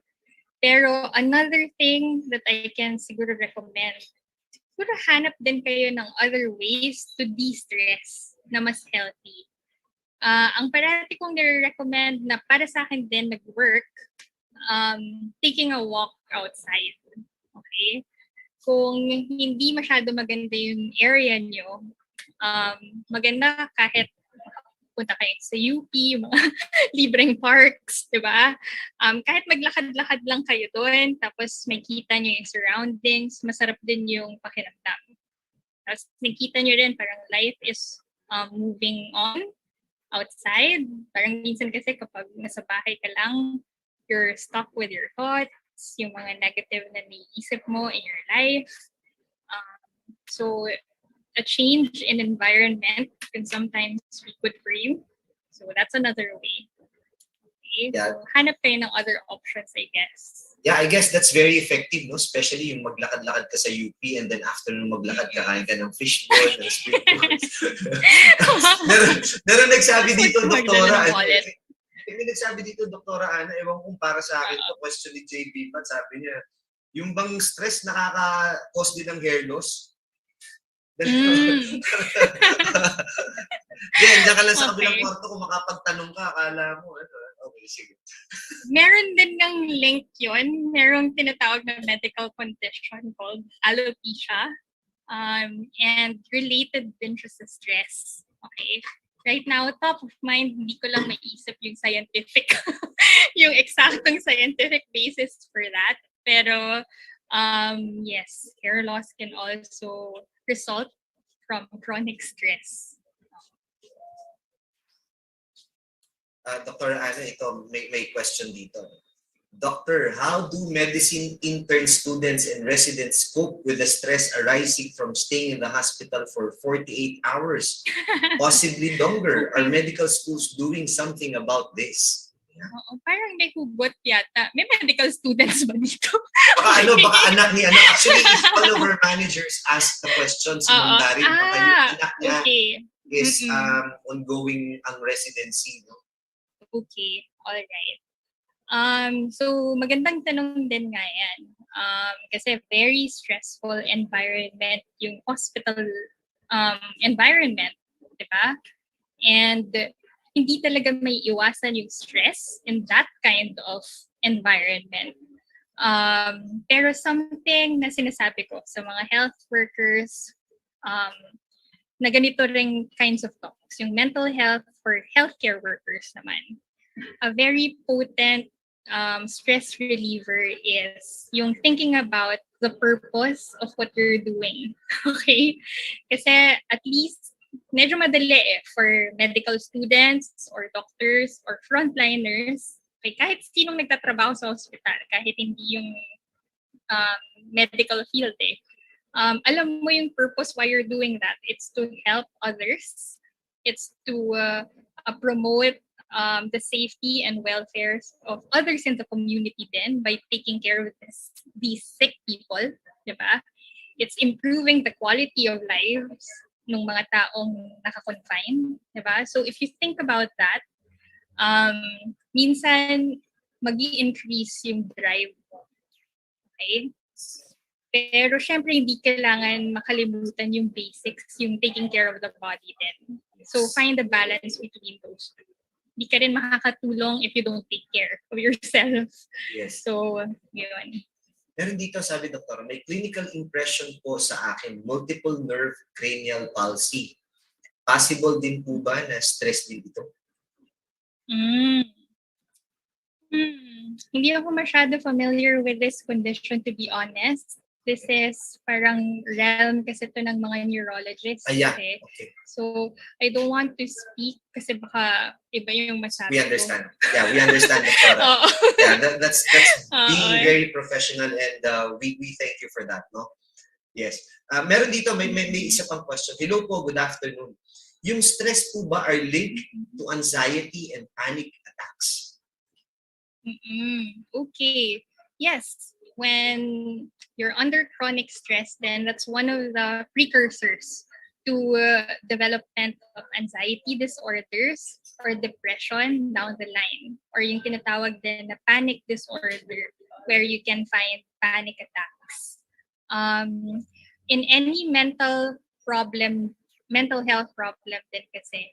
Pero another thing that I can siguro recommend, siguro hanap din kayo ng other ways to de-stress na mas healthy. Ang parati kong nire-recommend na para sa akin din nag-work, taking a walk outside. Okay? Kung hindi masyado maganda yung area nyo, maganda kahit punta kayo sa UP, mga libreng parks, di ba? Kahit maglakad-lakad lang kayo doon, tapos makita nyo yung surroundings, masarap din yung pakiramdam. Tapos nakita nyo rin parang life is moving on outside. Parang minsan kasi kapag nasa bahay ka lang, you're stuck with your thoughts, yung mga negative na naiisip mo in your life. So a change in environment can sometimes be good for you. So that's another way. Okay, Yeah. so hanap kayo ng other options, I guess. Yeah, I guess that's very effective, no? Especially yung maglakad-lakad ka sa UP and then after nung maglakad ka, kain ka ng fishball, ng street food. Meron nagsabi dito, Doktora, may nagsabi dito, Doktora Ana, ewan kung para sa akin to question ni JB, but sabi niya, yung bang stress nakaka-cause din ng hair loss? Diyan ka lang sa kabilang kwarto kung makapagtanong ka, akala mo, okay, sige. Meron din ng link yun. Merong tinatawag na medical condition called alopecia. And related din siya sa stress. Okay? Right now, top of mind, hindi ko lang maiisip yung scientific, yung exactong scientific basis for that. Pero, yes, hair loss can also result from chronic stress. Dr. Ana, ito, may question dito. Doctor, how do medicine intern students and residents cope with the stress arising from staying in the hospital for 48 hours? Possibly longer. Are medical schools doing something about this? Yeah. Parang may hugot yata. May medical students ba dito? Baka anak ni ano. Actually, if all of our managers ask the question, si Ma'am Darin, baka yung anak niya is ongoing ang residency. No? Okay, alright. So magandang tanong din nga yan. Kasi very stressful environment yung hospital environment, di ba? And hindi talaga may iwasan yung stress in that kind of environment. Pero something na sinasabi ko sa mga health workers na ganito ring kinds of talks, yung mental health for healthcare workers naman. A very potent stress reliever is yung thinking about the purpose of what you're doing. Okay? Kasi at least medyo madali for medical students or doctors or frontliners, okay, kahit sinong nagtatrabaho sa hospital, kahit hindi yung medical field alam mo yung purpose why you're doing that. It's to help others. It's to promote the safety and welfare of others in the community then by taking care of these sick people, diba? It's improving the quality of lives ng mga taong naka-confine, diba? So if you think about that, minsan magi-increase yung drive mo. Okay? Pero syempre hindi kailangan makalimutan yung basics, yung taking care of the body din. So find the balance between those two. Hindi ka rin makakatulong if you don't take care of yourself. Yes. So, yun. Meron dito, sabi doktor, may clinical impression po sa akin, multiple nerve cranial palsy. Possible din po ba na stress din ito? Hindi ako masyado familiar with this condition, to be honest. This is parang realm kasi to ng mga neurologists. Yeah. Eh. Okay. So, I don't want to speak kasi baka iba yung masabi We ko. understand. Yeah, we understand, Doctora. Yeah, that's being very professional, and we thank you for that, no? Yes. Meron dito, may isa pang question. Hello po, good afternoon. Yung stress po ba are linked to anxiety and panic attacks? Okay. Yes. When you're under chronic stress, then that's one of the precursors to development of anxiety disorders or depression down the line. Or yung tinatawag din na panic disorder, where you can find panic attacks. In any mental health problem din kasi,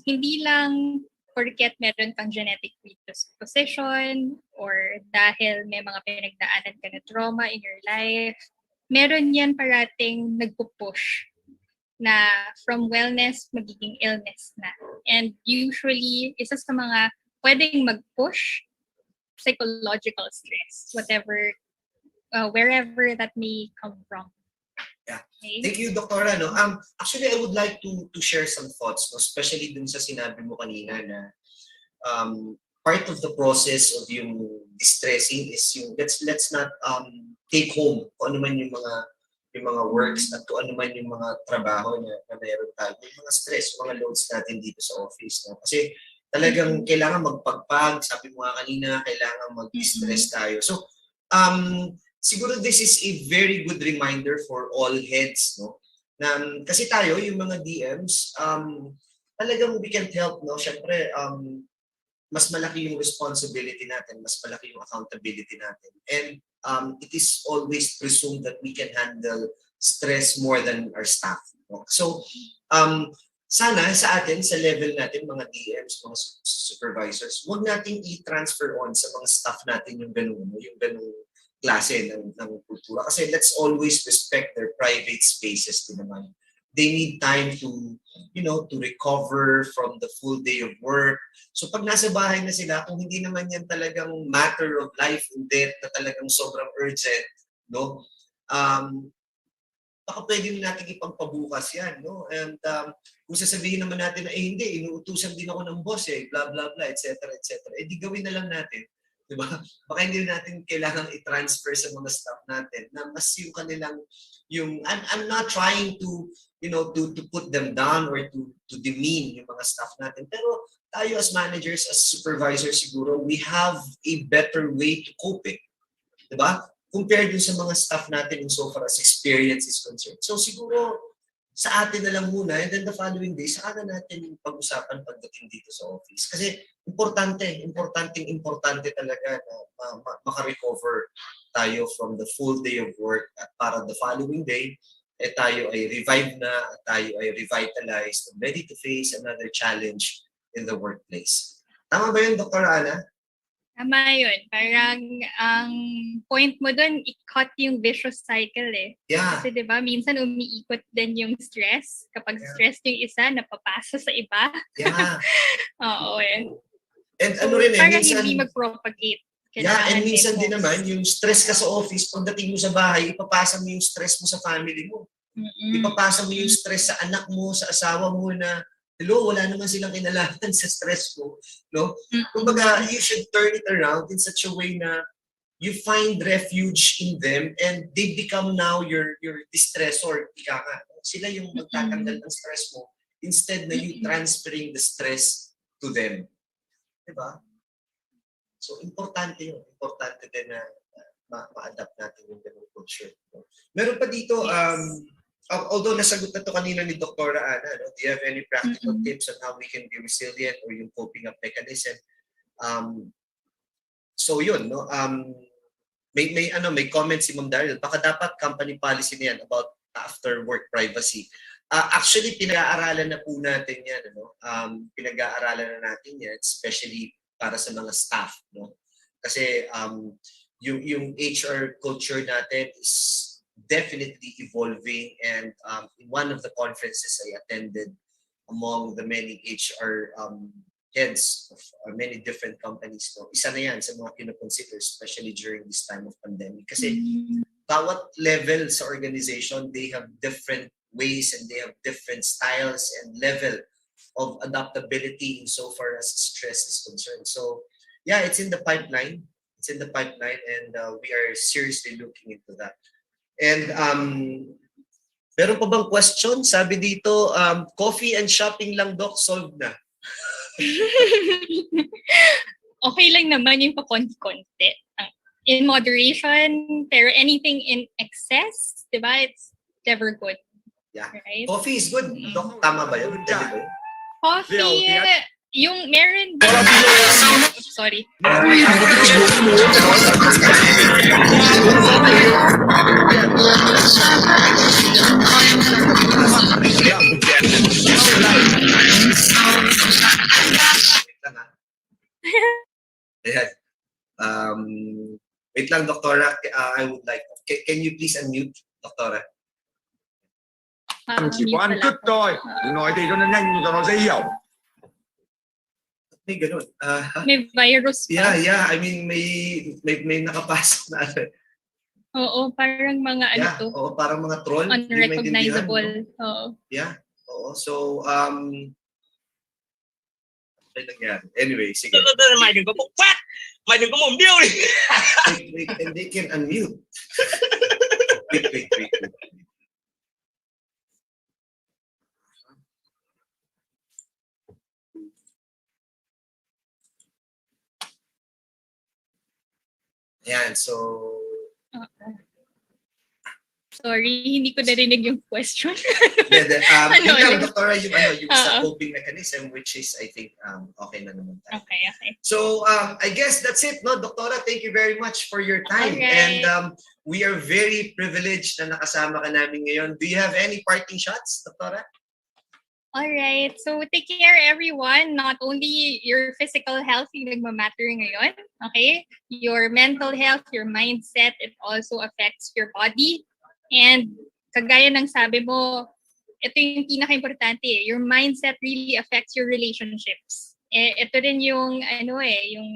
hindi lang porket meron kang genetic predisposition or dahil may mga pinagdaanan ka na trauma in your life, meron yan parating nagpo-push na from wellness magiging illness na. And usually, isa sa mga pwedeng mag-push, psychological stress, wherever that may come from. Yeah. Okay. Thank you, Doctora. No? Actually, I would like to share some thoughts, no? Especially dun sa sinabi mo kanina na part of the process of yung distressing is yung let's not take home kung ano man yung mga works at kung ano man yung mga trabaho na mayroon tayo. Yung mga stress, mga loads natin dito sa office. No? Kasi talagang kailangan magpagpag, sabi mo nga kanina, kailangan mag-stress tayo. So, siguro this is a very good reminder for all heads, no? Kasi tayo, yung mga DMs, talagang we can't help, no? Siyempre, mas malaki yung responsibility natin, mas malaki yung accountability natin. And it is always presumed that we can handle stress more than our staff. No? So, sana sa atin, sa level natin, mga DMs, mga supervisors, huwag natin i-transfer on sa mga staff natin yung ganun klase ng kultura. Kasi let's always respect their private spaces din naman. They need time to, to recover from the full day of work. So pag nasa bahay na sila, kung hindi naman yan talagang matter of life and death na talagang sobrang urgent, no? Baka pwede natin ipagpabukas yan, no? And kung sasabihin naman natin na, hindi, inuutusan din ako ng boss, blah, blah, blah, etc., etc. Di gawin na lang natin. Diba? Baka hindi natin kailangan i-transfer sa mga staff natin na mas yung kanilang I'm not trying to to put them down or to demean yung mga staff natin, pero tayo as managers, as supervisors siguro, we have a better way to cope it, diba? Compared dun sa mga staff natin in so far as experience is concerned. So siguro sa atin na lang muna, and then the following day, saka na natin pag-usapan pagdating dito sa office. Kasi importante talaga na maka-recover tayo from the full day of work at para the following day, tayo ay revived na, at tayo ay revitalized and ready to face another challenge in the workplace. Tama ba yun, Dr. Ana? Tama yun. Parang ang point mo dun, i-cut yung vicious cycle eh. Yeah. Kasi diba, minsan umiikot din yung stress. Kapag stress yung isa, napapasa sa iba. Yeah. Oo eh. And so, ano rin parang minsan, hindi mag-propagate. Yeah, and minsan din naman, yung stress ka sa office, pagdating mo sa bahay, ipapasa mo yung stress mo sa family mo. Ipapasa mo yung stress sa anak mo, sa asawa mo na, hello, wala naman silang kinalaman sa stress mo. No? Kumbaga, you should turn it around in such a way na you find refuge in them and they become now your distressor. Ika nga. Sila yung magtatanggal ng stress mo instead na you transferring the stress to them. Diba? So, importante yun. Importante din na ma-adapt natin yung ganung culture. Meron pa dito, although nasagot na to kanina ni Dr. Ana, no? Do you have any practical tips on how we can be resilient or yung coping up mechanism? So yun, no? May comment si Ma'am Daryl, baka dapat company policy niyan about after work privacy. Actually, pinag-aaralan na po natin yan. Ano? Pinag-aaralan na natin yan, especially para sa mga staff. No? Kasi yung HR culture natin is definitely evolving, and in one of the conferences I attended among the many HR heads of many different companies. No? Isa na yan sa mga kinoconsider, especially during this time of pandemic. Kasi bawat level sa organization, they have different ways and they have different styles and level of adaptability insofar as stress is concerned. So yeah, it's in the pipeline. It's in the pipeline, and we are seriously looking into that. And meron pa bang question? Sabi dito, coffee and shopping lang, Doc, solved na. Okay lang naman yung pakonti-konti. In moderation, pero anything in excess, diba? It's never good. Yeah. Right? Coffee is good. Doc, tama ba yun? Coffee, yung meron... Sorry. Wait lang, Doktora. I would like... Can you please unmute, Doktora? Nói thì cho nó nhanh, cho nó dễ hiểu. May ganun. May virus pa. Yeah. I mean, may nakapasok na. Oo, parang mga ano to. Oo, parang mga troll. Unrecognizable. Oo. Yeah. Oo. So, ano nangyari? Anyway, sige. Mày đừng có bốc phát. Mày đừng có mồm điêu đi. Wait, and they can unmute. Wait. Yan, so... Sorry, hindi ko narinig yung question. Doktora, yung sa coping mechanism, which is, I think, okay na naman tayo. Okay. So, I guess that's it, no? Doktora, thank you very much for your time. Okay. And we are very privileged na nakasama ka namin ngayon. Do you have any parting shots, Doktora? Alright, so take care everyone. Not only your physical health yung nagmamatter ngayon, okay? Your mental health, your mindset, it also affects your body. And kagaya ng sabi mo, ito yung pinaka-importante eh. Your mindset really affects your relationships. Ito rin yung, yung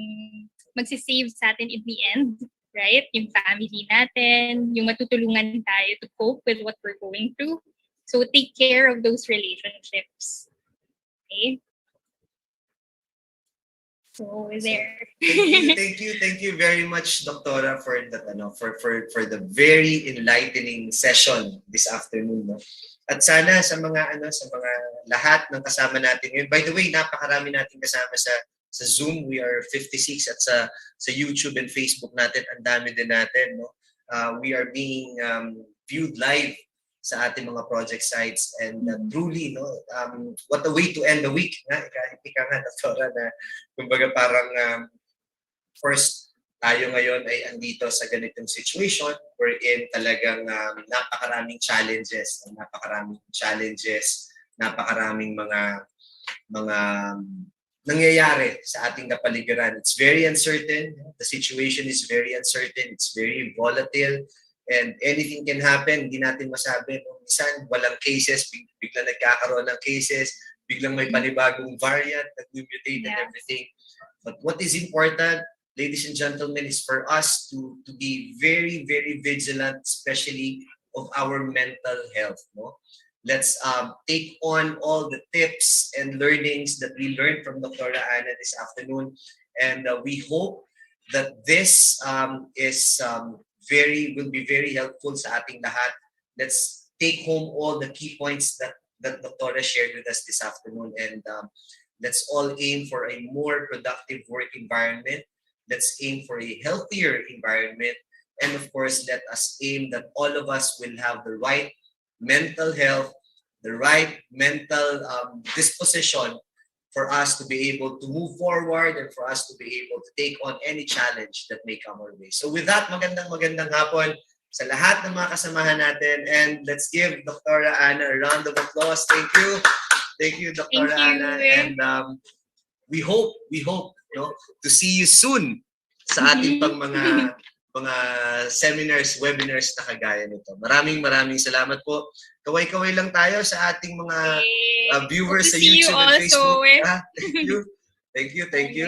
magsisave sa atin in the end, right? Yung family natin, yung matutulungan tayo to cope with what we're going through. So take care of those relationships. Okay? So there. Thank you very much, Doktora, for that for the very enlightening session this afternoon, no? At sana sa mga lahat ng kasama natin ngayon. By the way, napakarami nating kasama sa Zoom. We are 56 at sa YouTube and Facebook natin, ang dami din natin, no? We are being viewed live sa ating mga project sites, and truly, no, what a way to end the week, ika nga, Doktora, na kumbaga parang first tayo ngayon ay andito sa ganitong situation wherein talagang napakaraming challenges, napakaraming mga nangyayari sa ating kapaligiran. It's very uncertain. The situation is very uncertain. It's very volatile. And anything can happen, hindi natin masabi. Minsan, walang cases, biglang nagkakaroon ng cases, biglang may panibagong variant, nag-mutate and everything. But what is important, ladies and gentlemen, is for us to be very, very vigilant, especially of our mental health. No? Let's take on all the tips and learnings that we learned from Dr. Ana this afternoon. And we hope that this will be very helpful sa ating lahat. Let's take home all the key points that Dr. shared with us this afternoon, and let's all aim for a more productive work environment. Let's aim for a healthier environment, and of course, let us aim that all of us will have the right mental health, the right mental disposition for us to be able to move forward and for us to be able to take on any challenge that may come our way. So with that, magandang hapon sa lahat ng mga kasamahan natin, and let's give Dr. Ana a round of applause. Thank you, Dr. Ana, and we hope to see you soon sa ating pang mga seminars, webinars na kagaya nito. Maraming salamat po. Kaway-kaway lang tayo sa ating mga viewers sa YouTube and Facebook. Thank you. Thank you, thank you.